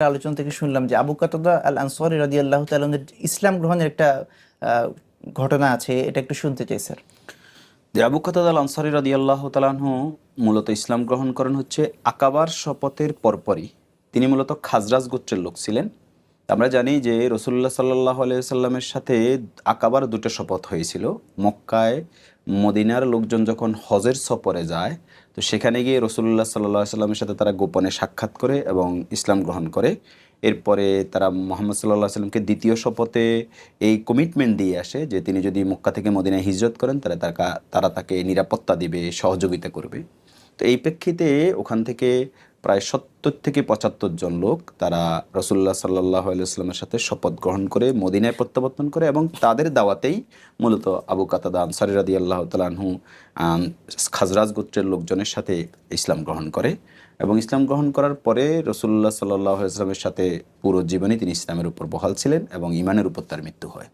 আলোচনা থেকে শুনলাম যে আবু কাতাদা আল আনসারী রাদিয়াল্লাহু তাআলা আনহু ইসলাম গ্রহণের একটা আহ, ঘটনা আছে, এটা একটু শুনতে চাই স্যার। যে আবু কাতাদা আল আনসারী রাদিয়াল্লাহু তাআলা আনহু মূলত ইসলাম গ্রহণ করেন হচ্ছে আকাবার শপথের পরপরই। তিনি মূলত খাজরাজ গোত্রের লোক ছিলেন। আমরা জানি যে রসুল্লাহ সাল্লাহ আলাইহি সাল্লামের সাথে আকাবার দুটো শপথ হয়েছিল। মক্কায় মদিনার লোকজন যখন হজের সফরে যায়, তো সেখানে গিয়ে রসুল্লাহ সাল্লাহ সাল্লামের সাথে তারা গোপনে সাক্ষাৎ করে এবং ইসলাম গ্রহণ করে। এরপরে তারা মোহাম্মদ সাল্লাহ সাল্লামকে দ্বিতীয় শপথে এই কমিটমেন্ট দিয়ে আসে যে তিনি যদি মক্কা থেকে মদিনায় হিজরত করেন তাহলে তারা তাকে নিরাপত্তা দিবে, সহযোগিতা করবে। তো এই প্রেক্ষিতে ওখান থেকে প্রায় 70 থেকে 75 জন লোক তারা রসুল্লাহ সাল্লাহ আলাইস্লামের সাথে শপথ গ্রহণ করে মদিনায় প্রত্যাবর্তন করে এবং তাদের দাওয়াতেই মূলত আবু কাতাদা আনসারী রাদিয়াল্লাহু তাআলা আনহু খাজরাজ গোত্রের লোকজনের সাথে ইসলাম গ্রহণ করে এবং ইসলাম গ্রহণ করার পরে রসুল্লাহ সাল্লাহ আলাইহি ওয়াসাল্লামের সাথে পুরো জীবনই তিনি ইসলামের উপর বহাল ছিলেন এবং ইমানের উপর তার মৃত্যু হয়।